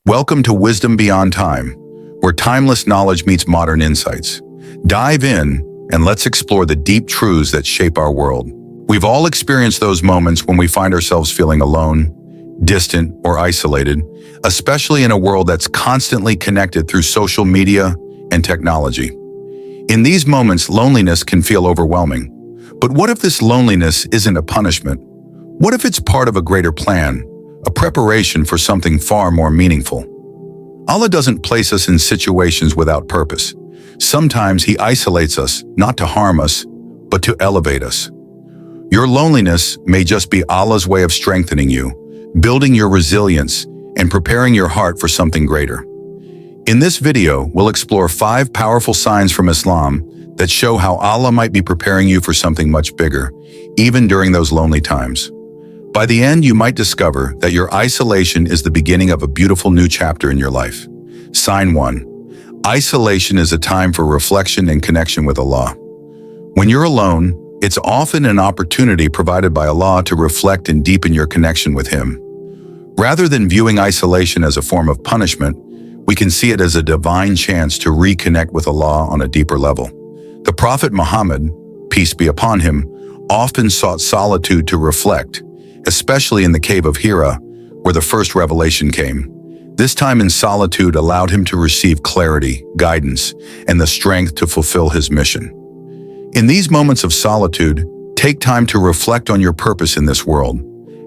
Welcome to Wisdom Beyond Time, where timeless knowledge meets modern insights. Dive in and let's explore the deep truths that shape our world. We've all experienced those moments when we find ourselves feeling alone, distant, or isolated, especially in a world that's constantly connected through social media and technology. In these moments, loneliness can feel overwhelming. But what if this loneliness isn't a punishment? What if it's part of a greater plan, a preparation for something far more meaningful? Allah doesn't place us in situations without purpose. Sometimes He isolates us, not to harm us, but to elevate us. Your loneliness may just be Allah's way of strengthening you, building your resilience, and preparing your heart for something greater. In this video, we'll explore 5 powerful signs from Islam that show how Allah might be preparing you for something much bigger, even during those lonely times. By the end, you might discover that your isolation is the beginning of a beautiful new chapter in your life. Sign 1. Isolation is a time for reflection and connection with Allah. When you're alone, it's often an opportunity provided by Allah to reflect and deepen your connection with Him. Rather than viewing isolation as a form of punishment, we can see it as a divine chance to reconnect with Allah on a deeper level. The Prophet Muhammad, peace be upon him, often sought solitude to reflect, especially in the cave of Hira, where the first revelation came. This time in solitude allowed him to receive clarity, guidance, and the strength to fulfill his mission. In these moments of solitude, take time to reflect on your purpose in this world.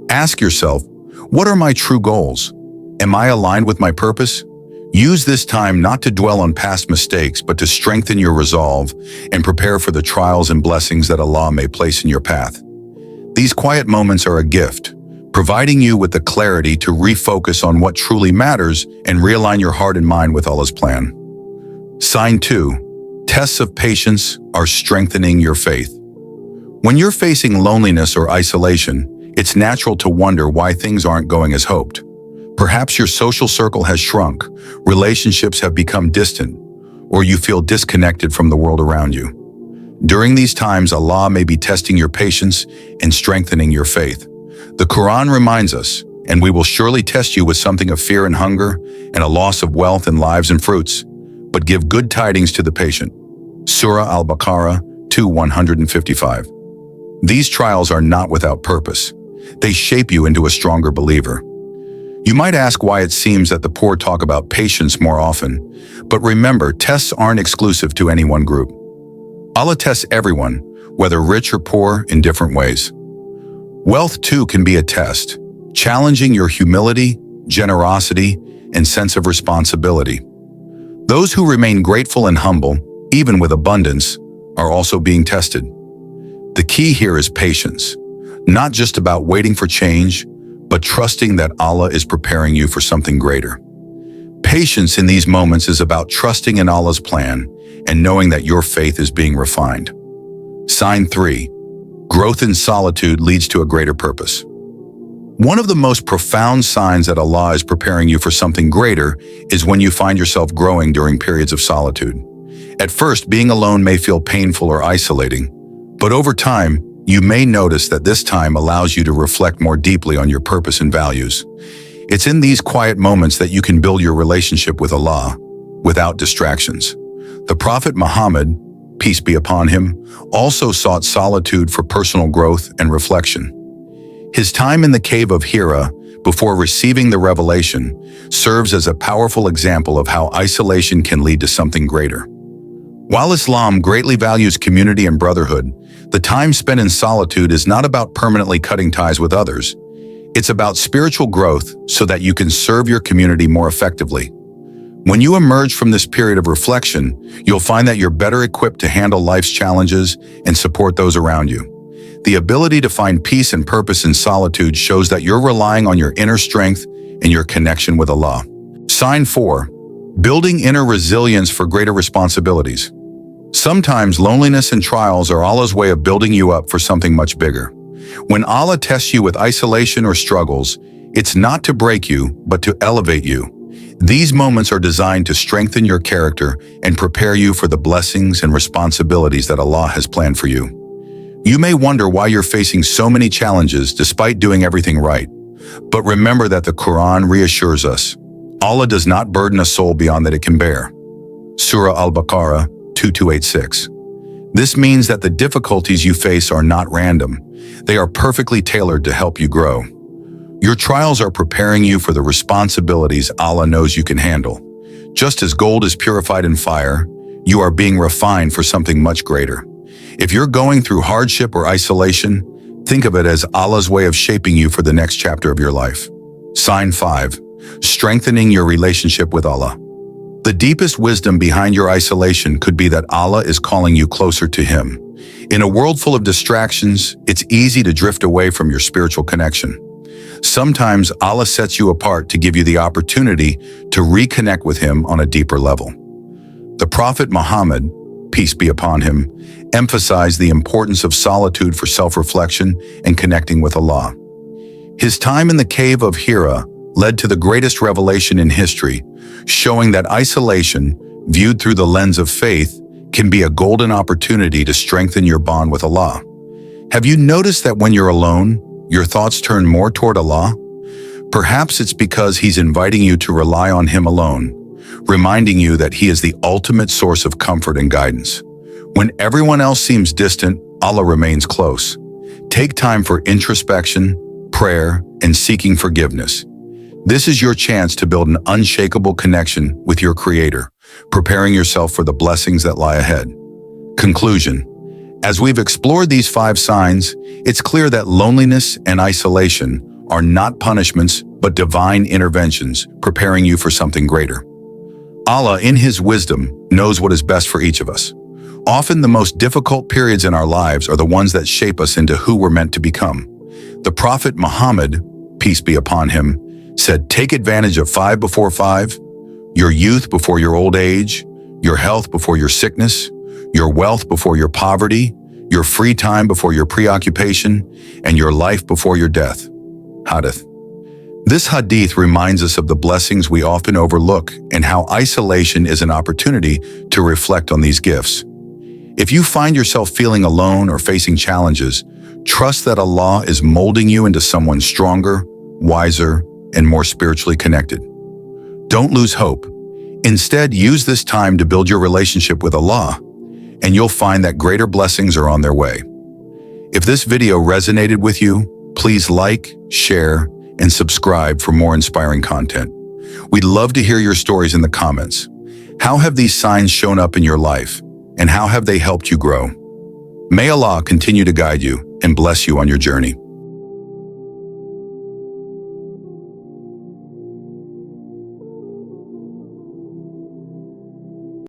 Ask yourself, what are my true goals? Am I aligned with my purpose? Use this time not to dwell on past mistakes, but to strengthen your resolve and prepare for the trials and blessings that Allah may place in your path. These quiet moments are a gift, providing you with the clarity to refocus on what truly matters and realign your heart and mind with Allah's plan. Sign 2. Tests of patience are strengthening your faith. When you're facing loneliness or isolation, it's natural to wonder why things aren't going as hoped. Perhaps your social circle has shrunk, relationships have become distant, or you feel disconnected from the world around you. During these times, Allah may be testing your patience and strengthening your faith. The Qur'an reminds us, and we will surely test you with something of fear and hunger, and a loss of wealth and lives and fruits, but give good tidings to the patient. Surah Al-Baqarah 2:155. These trials are not without purpose. They shape you into a stronger believer. You might ask why it seems that the poor talk about patience more often, but remember, tests aren't exclusive to any one group. Allah tests everyone, whether rich or poor, in different ways. Wealth too can be a test, challenging your humility, generosity, and sense of responsibility. Those who remain grateful and humble, even with abundance, are also being tested. The key here is patience, not just about waiting for change, but trusting that Allah is preparing you for something greater. Patience in these moments is about trusting in Allah's plan and knowing that your faith is being refined. Sign 3. Growth in solitude leads to a greater purpose. One of the most profound signs that Allah is preparing you for something greater is when you find yourself growing during periods of solitude. At first, being alone may feel painful or isolating, but over time, you may notice that this time allows you to reflect more deeply on your purpose and values. It's in these quiet moments that you can build your relationship with Allah without distractions. The Prophet Muhammad, peace be upon him, also sought solitude for personal growth and reflection. His time in the cave of Hira, before receiving the revelation, serves as a powerful example of how isolation can lead to something greater. While Islam greatly values community and brotherhood, the time spent in solitude is not about permanently cutting ties with others. It's about spiritual growth so that you can serve your community more effectively. When you emerge from this period of reflection, you'll find that you're better equipped to handle life's challenges and support those around you. The ability to find peace and purpose in solitude shows that you're relying on your inner strength and your connection with Allah. Sign 4. Building inner resilience for greater responsibilities. Sometimes loneliness and trials are Allah's way of building you up for something much bigger. When Allah tests you with isolation or struggles, it's not to break you, but to elevate you. These moments are designed to strengthen your character and prepare you for the blessings and responsibilities that Allah has planned for you. You may wonder why you're facing so many challenges despite doing everything right. But remember that the Qur'an reassures us, Allah does not burden a soul beyond that it can bear. Surah Al-Baqarah 2286. This means that the difficulties you face are not random. They are perfectly tailored to help you grow. Your trials are preparing you for the responsibilities Allah knows you can handle. Just as gold is purified in fire, you are being refined for something much greater. If you're going through hardship or isolation, think of it as Allah's way of shaping you for the next chapter of your life. Sign 5. Strengthening your relationship with Allah. The deepest wisdom behind your isolation could be that Allah is calling you closer to Him. In a world full of distractions, it's easy to drift away from your spiritual connection. Sometimes Allah sets you apart to give you the opportunity to reconnect with Him on a deeper level. The Prophet Muhammad, peace be upon him, emphasized the importance of solitude for self-reflection and connecting with Allah. His time in the cave of Hira led to the greatest revelation in history, showing that isolation, viewed through the lens of faith, can be a golden opportunity to strengthen your bond with Allah. Have you noticed that when you're alone, your thoughts turn more toward Allah? Perhaps it's because He's inviting you to rely on Him alone, reminding you that He is the ultimate source of comfort and guidance. When everyone else seems distant, Allah remains close. Take time for introspection, prayer, and seeking forgiveness. This is your chance to build an unshakable connection with your Creator, preparing yourself for the blessings that lie ahead. Conclusion. As we've explored these 5 signs, it's clear that loneliness and isolation are not punishments, but divine interventions, preparing you for something greater. Allah, in His wisdom, knows what is best for each of us. Often the most difficult periods in our lives are the ones that shape us into who we're meant to become. The Prophet Muhammad, peace be upon him, said, "Take advantage of 5 before 5, your youth before your old age, your health before your sickness, your wealth before your poverty, your free time before your preoccupation, and your life before your death." Hadith. This hadith reminds us of the blessings we often overlook and how isolation is an opportunity to reflect on these gifts. If you find yourself feeling alone or facing challenges, trust that Allah is molding you into someone stronger, wiser, and more spiritually connected. Don't lose hope. Instead, use this time to build your relationship with Allah, and you'll find that greater blessings are on their way. If this video resonated with you, please like, share, and subscribe for more inspiring content. We'd love to hear your stories in the comments. How have these signs shown up in your life, and how have they helped you grow? May Allah continue to guide you and bless you on your journey.